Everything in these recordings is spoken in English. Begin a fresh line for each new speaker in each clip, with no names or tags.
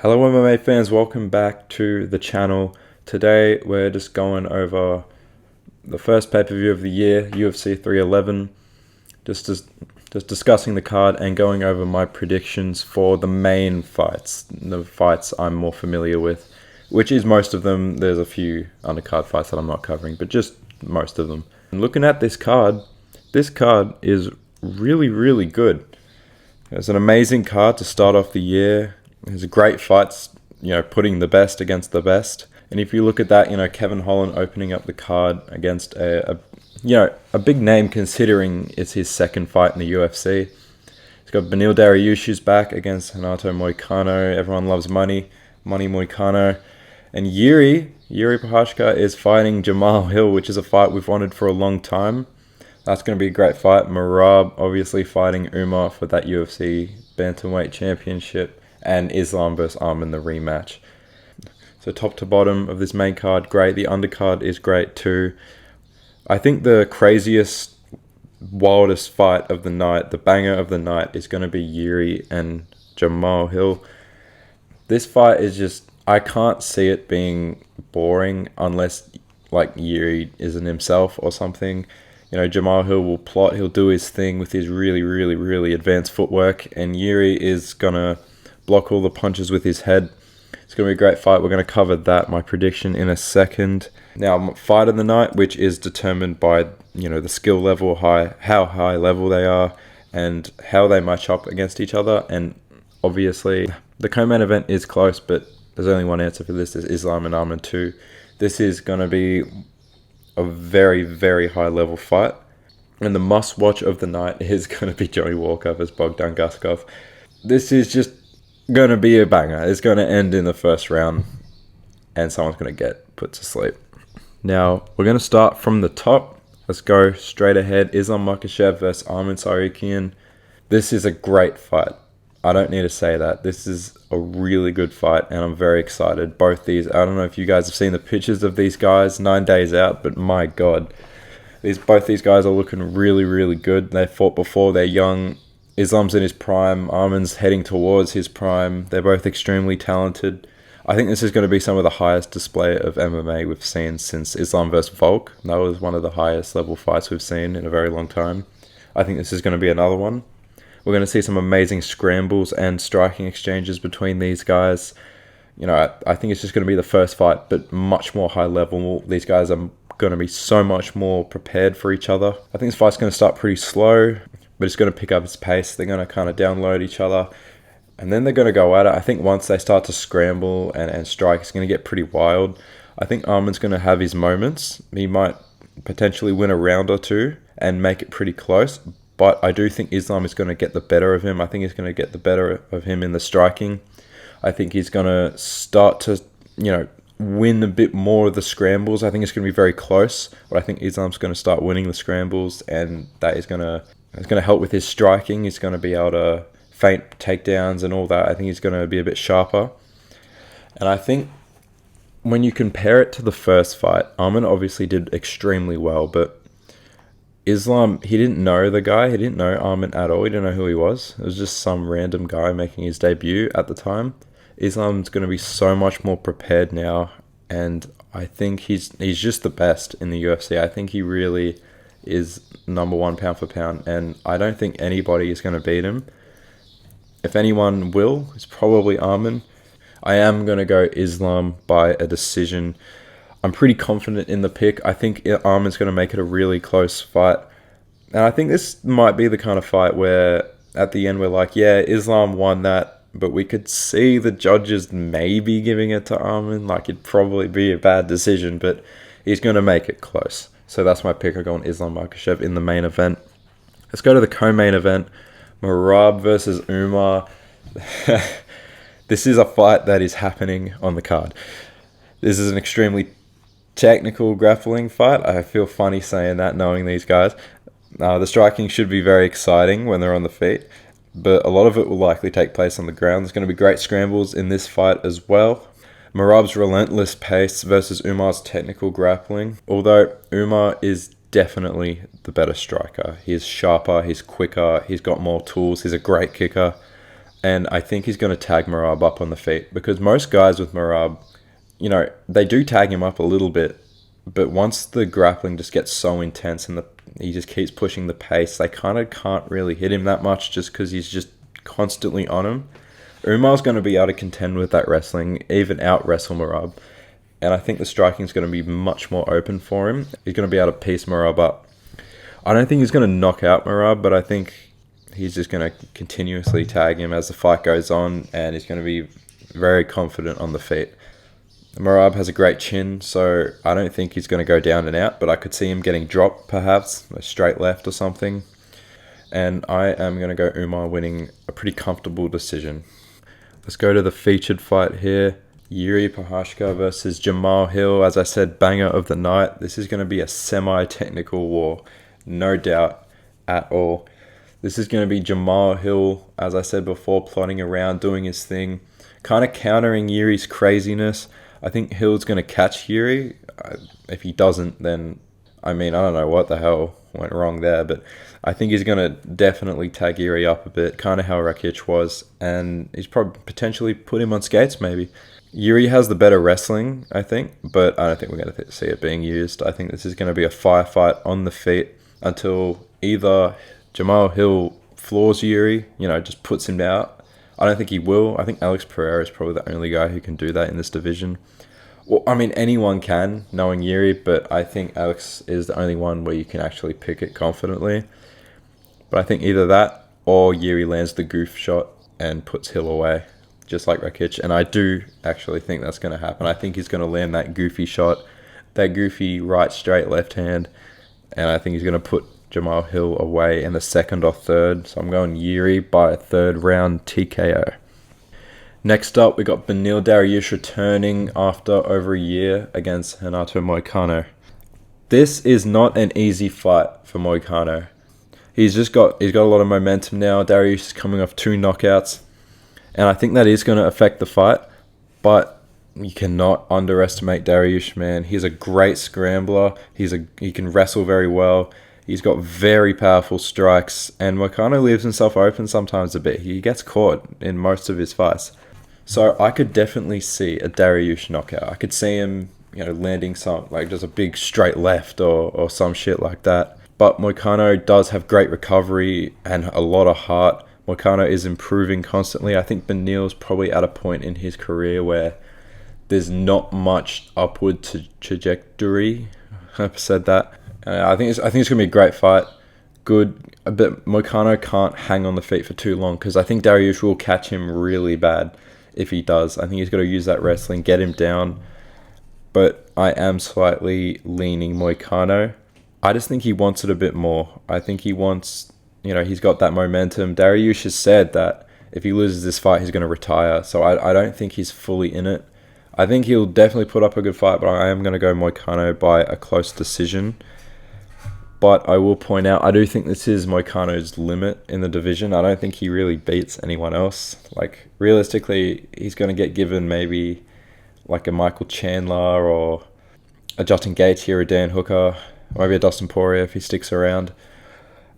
Hello MMA fans, welcome back to the channel. Today we're just going over the first pay-per-view of the year, UFC 311. Just discussing the card and going over my predictions for the main fights, the fights I'm more familiar with, which is most of them. There's a few undercard fights that I'm not covering, but just most of them. And looking at this card is really good. It's an amazing card to start off the year. There's great fights, putting the best against the best. And if you look at that, Kevin Holland opening up the card against a big name considering it's his second fight in the UFC. He's got Beneil Dariush who's back against Renato Moicano. Everyone loves Money Moicano. And Yuri Prochazka is fighting Jamal Hill, which is a fight we've wanted for a long time. That's going to be a great fight. Merab obviously fighting Umar for that UFC Bantamweight Championship. And Islam versus Arman, the rematch. So top to bottom of this main card, great. The undercard is great too. I think the craziest, wildest fight of the night, the banger of the night, is going to be Yuri and Jamal Hill. This fight is just, I can't see it being boring unless Yuri isn't himself or something. Jamal Hill will plot, he'll do his thing with his really advanced footwork, and Yuri is going to block all the punches with his head. It's going to be a great fight. We're going to cover that, my prediction, in a second. Now, fight of the night, which is determined by, the skill level, how high level they are, and how they match up against each other. And obviously, the co-main event is close, but there's only one answer for this. There's Islam and Arman 2. This is going to be a very high level fight. And the must-watch of the night is going to be Johnny Walker versus Bogdan Gusov. This is just going to be a banger. It's going to end in the first round and someone's going to get put to sleep. Now, we're going to start from the top. Let's go straight ahead. Islam Makhachev versus Arman Tsarukyan. This is a great fight. I don't need to say that. This is a really good fight and I'm very excited. Both these, I don't know if you guys have seen the pictures of these guys 9 days out, but my God. Both these guys are looking really good. They fought before, they're young. Islam's in his prime, Arman's heading towards his prime. They're both extremely talented. I think this is going to be some of the highest display of MMA we've seen since Islam vs. Volk. That was one of the highest level fights we've seen in a very long time. I think this is going to be another one. We're going to see some amazing scrambles and striking exchanges between these guys. I think it's just going to be the first fight, but much more high level. These guys are going to be so much more prepared for each other. I think this fight's going to start pretty slow, but it's going to pick up its pace. They're going to kind of download each other. And then they're going to go at it. I think once they start to scramble and strike, it's going to get pretty wild. I think Arman's going to have his moments. He might potentially win a round or two and make it pretty close. But I do think Islam is going to get the better of him. I think he's going to get the better of him in the striking. I think he's going to start to, win a bit more of the scrambles. I think it's going to be very close. But I think Islam's going to start winning the scrambles. And that is going to help with his striking. He's going to be able to feint takedowns and all that. I think he's going to be a bit sharper. And I think when you compare it to the first fight, Arman obviously did extremely well, but Islam, he didn't know the guy. He didn't know Arman at all. He didn't know who he was. It was just some random guy making his debut at the time. Islam's going to be so much more prepared now, and I think he's just the best in the UFC. I think he really is number one pound for pound, and I don't think anybody is going to beat him. If anyone will, it's probably Arman. I am going to go Islam by a decision. I'm pretty confident in the pick. I think Arman's going to make it a really close fight. And I think this might be the kind of fight where at the end we're like, yeah, Islam won that, but we could see the judges maybe giving it to Arman. It'd probably be a bad decision, but he's going to make it close. So that's my pick. I'm going Islam Makhachev in the main event. Let's go to the co-main event. Merab versus Umar. This is a fight that is happening on the card. This is an extremely technical grappling fight. I feel funny saying that, knowing these guys. The striking should be very exciting when they're on the feet, but a lot of it will likely take place on the ground. There's going to be great scrambles in this fight as well. Merab's relentless pace versus Umar's technical grappling. Although Umar is definitely the better striker. He's sharper, he's quicker, he's got more tools, he's a great kicker. And I think he's going to tag Merab up on the feet, because most guys with Merab, they do tag him up a little bit, but once the grappling just gets so intense and he just keeps pushing the pace, they kind of can't really hit him that much just because he's just constantly on him. Umar's going to be able to contend with that wrestling, even out-wrestle Merab. And I think the striking is going to be much more open for him. He's going to be able to piece Merab up. I don't think he's going to knock out Merab, but I think he's just going to continuously tag him as the fight goes on, and he's going to be very confident on the feet. Merab has a great chin, so I don't think he's going to go down and out, but I could see him getting dropped, perhaps, a straight left or something. And I am going to go Umar winning a pretty comfortable decision. Let's go to the featured fight here. Yuri Prochazka versus Jamal Hill. As I said, banger of the night. This is going to be a semi-technical war, no doubt at all. This is going to be Jamal Hill, as I said before, plodding around, doing his thing, kind of countering Yuri's craziness. I think Hill's going to catch Yuri. If he doesn't, then, I don't know what the hell went wrong there, but I think he's going to definitely tag Yuri up a bit, kind of how Rakic was, and he's probably potentially put him on skates, maybe. Yuri has the better wrestling, I think, but I don't think we're going to see it being used. I think this is going to be a firefight on the feet until either Jamal Hill floors Yuri, just puts him out. I don't think he will. I think Alex Pereira is probably the only guy who can do that in this division. Well, anyone can, knowing Yuri, but I think Alex is the only one where you can actually pick it confidently. But I think either that or Yuri lands the goof shot and puts Hill away, just like Rakic. And I do actually think that's going to happen. I think he's going to land that goofy shot, that goofy right straight left hand, and I think he's going to put Jamal Hill away in the second or third. So I'm going Yuri by a third round TKO. Next up, we got Beneil Dariush returning after over a year against Renato Moicano. This is not an easy fight for Moicano. He's got a lot of momentum now. Dariush is coming off 2 knockouts, and I think that is going to affect the fight, but you cannot underestimate Dariush, man. He's a great scrambler. He can wrestle very well. He's got very powerful strikes, and Moicano leaves himself open sometimes a bit. He gets caught in most of his fights. So I could definitely see a Dariush knockout. I could see him, landing some, just a big straight left or some shit like that. But Moicano does have great recovery and a lot of heart. Moicano is improving constantly. I think Beneil's probably at a point in his career where there's not much upward trajectory. I've said that. I think it's going to be a great fight. Good. But Moicano can't hang on the feet for too long, because I think Dariush will catch him really bad if he does. I think he's got to use that wrestling, get him down. But I am slightly leaning Moicano. I just think he wants it a bit more. I think he wants, he's got that momentum. Dariush has said that if he loses this fight, he's going to retire. So I don't think he's fully in it. I think he'll definitely put up a good fight, but I am going to go Moicano by a close decision. But I will point out, I do think this is Moicano's limit in the division. I don't think he really beats anyone else. Realistically, he's going to get given maybe a Michael Chandler or a Justin Gaethje or a Dan Hooker, or maybe a Dustin Poirier if he sticks around.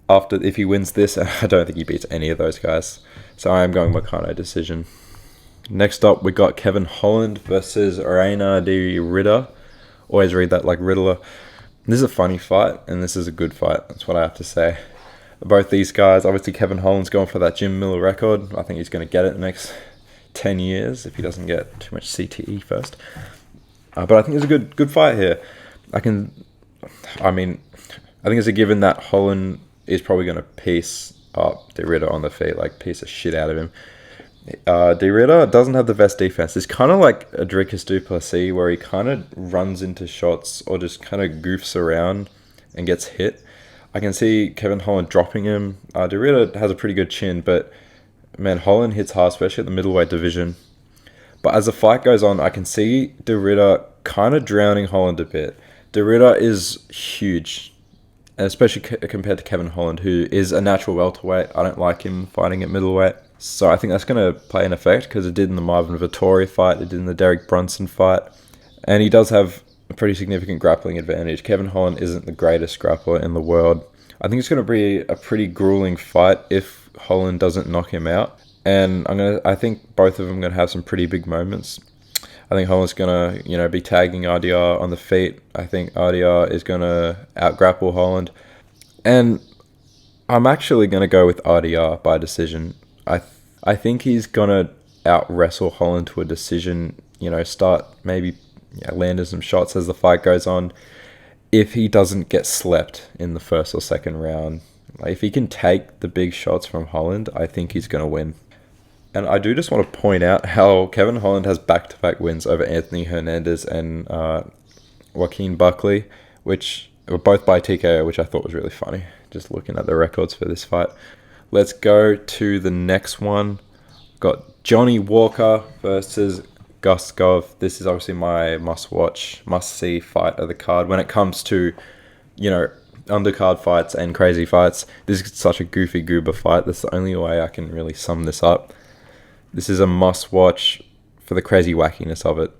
If he wins this, I don't think he beats any of those guys. So I am going Moicano decision. Next up, we got Kevin Holland versus Reina de Ritter. Always read that like Riddler. This is a funny fight, and this is a good fight. That's what I have to say. Both these guys, obviously Kevin Holland's going for that Jim Miller record. I think he's going to get it in the next 10 years if he doesn't get too much CTE first. But I think it's a good fight here. I think it's a given that Holland is probably going to piece up De Ritter on the feet, piece of shit out of him. De Ritter doesn't have the best defense. It's kind of like a Dricus Duplessis, where he kind of runs into shots or just kind of goofs around and gets hit. I can see Kevin Holland dropping him. De Ritter has a pretty good chin, but man, Holland hits hard, especially at the middleweight division. But as the fight goes on, I can see De Ritter kind of drowning Holland a bit. De Ritter is huge, and especially compared to Kevin Holland, who is a natural welterweight. I don't like him fighting at middleweight. So I think that's going to play an effect, because it did in the Marvin Vettori fight, it did in the Derek Brunson fight. And he does have a pretty significant grappling advantage. Kevin Holland isn't the greatest grappler in the world. I think it's going to be a pretty grueling fight if Holland doesn't knock him out. And I think both of them going to have some pretty big moments. I think Holland's going to, be tagging RDR on the feet. I think RDR is going to out-grapple Holland. And I'm actually going to go with RDR by decision. I think he's going to out-wrestle Holland to a decision, start maybe landing some shots as the fight goes on. If he doesn't get slept in the first or second round, if he can take the big shots from Holland, I think he's going to win. And I do just want to point out how Kevin Holland has back-to-back wins over Anthony Hernandez and Joaquin Buckley, which were both by TKO, which I thought was really funny, just looking at the records for this fight. Let's go to the next one. Got Johnny Walker versus Gusov. This is obviously my must-watch, must-see fight of the card. When it comes to, undercard fights and crazy fights, this is such a goofy goober fight. That's the only way I can really sum this up. This is a must-watch for the crazy wackiness of it.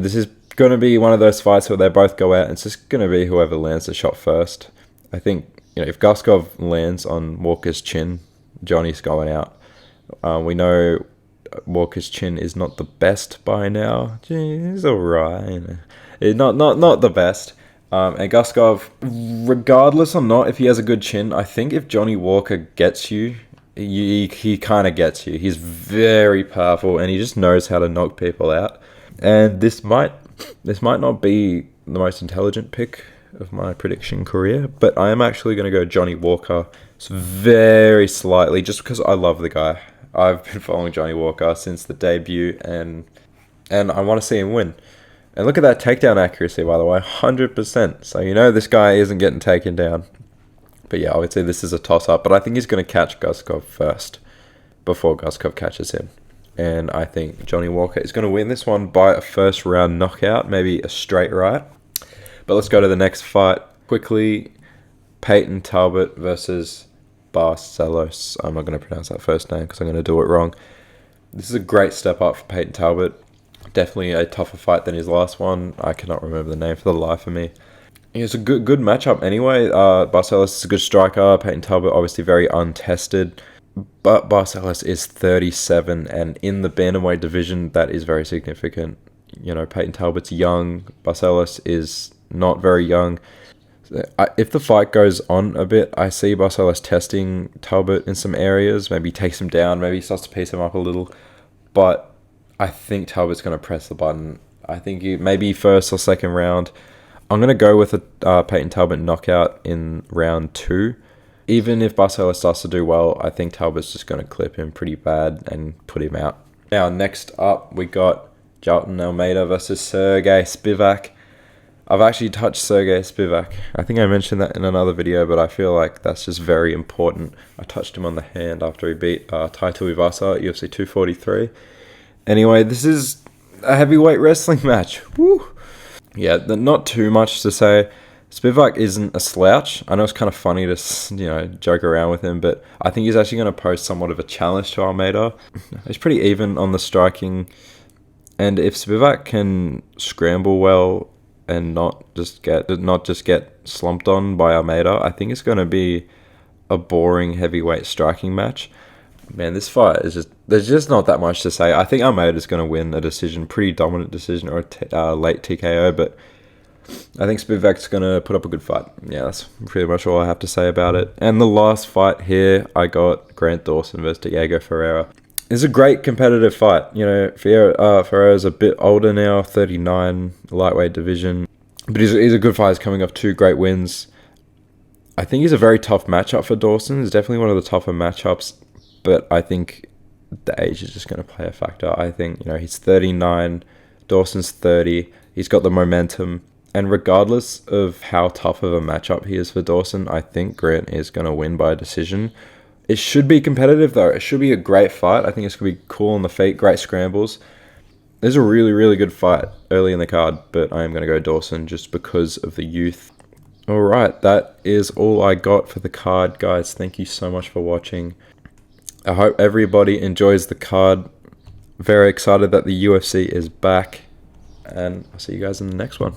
This is going to be one of those fights where they both go out, and it's just going to be whoever lands the shot first. I think, if Gusov lands on Walker's chin, Johnny's going out. We know Walker's chin is not the best by now. He's alright. Not the best. And Gusov, regardless or not, if he has a good chin, I think if Johnny Walker gets you, he kind of gets you. He's very powerful, and he just knows how to knock people out. And this might not be the most intelligent pick of my prediction career, but I am actually going to go Johnny Walker. It's very slightly, just because I love the guy. I've been following Johnny Walker since the debut, and I want to see him win. And look at that takedown accuracy, by the way, 100%. So this guy isn't getting taken down. But yeah, I would say this is a toss-up. But I think he's going to catch Gusov first before Gusov catches him. And I think Johnny Walker is going to win this one by a first-round knockout, maybe a straight right. But let's go to the next fight quickly. Payton Talbert versus Barcelos. I'm not going to pronounce that first name because I'm going to do it wrong. This is a great step up for Payton Talbert. Definitely a tougher fight than his last one. I cannot remember the name for the life of me. It's a good matchup anyway. Barcelos is a good striker. Payton Talbert obviously very untested. But Barcelos is 37, and in the bantamweight division, that is very significant. Payton Talbert's young. Barcelos is not very young. If the fight goes on a bit, I see Barcelos testing Talbert in some areas. Maybe takes him down. Maybe he starts to pace him up a little. But I think Talbert's going to press the button. I think maybe first or second round. I'm going to go with a Payton Talbert knockout in round 2. Even if Barcelos starts to do well, I think Talbert's just going to clip him pretty bad and put him out. Now, next up, we got Jailton Almeida versus Sergey Spivak. I've actually touched Sergey Spivak. I think I mentioned that in another video, but I feel like that's just very important. I touched him on the hand after he beat Tai Tuivasa at UFC 243. Anyway, this is a heavyweight wrestling match. Woo! Yeah, not too much to say. Spivak isn't a slouch. I know it's kind of funny to, joke around with him, but I think he's actually going to pose somewhat of a challenge to Almeida. He's pretty even on the striking, and if Spivak can scramble well and not just get slumped on by Almeida, I think it's going to be a boring heavyweight striking match. Man, this fight is there's just not that much to say. I think Almeida's going to win a decision, pretty dominant decision, or a late TKO, but I think Spivak's going to put up a good fight. Yeah, that's pretty much all I have to say about it. And the last fight here, I got Grant Dawson versus Diego Ferreira. It's a great competitive fight. Ferreira's a bit older now, 39, lightweight division. But he's a good fighter. He's coming off 2 great wins. I think he's a very tough matchup for Dawson. It's definitely one of the tougher matchups. But I think the age is just going to play a factor. I think, he's 39, Dawson's 30. He's got the momentum. And regardless of how tough of a matchup he is for Dawson, I think Grant is going to win by a decision. It should be competitive, though. It should be a great fight. I think it's going to be cool on the feet, great scrambles. There's a really, really good fight early in the card, but I am going to go Dawson just because of the youth. All right, that is all I got for the card, guys. Thank you so much for watching. I hope everybody enjoys the card. Very excited that the UFC is back, and I'll see you guys in the next one.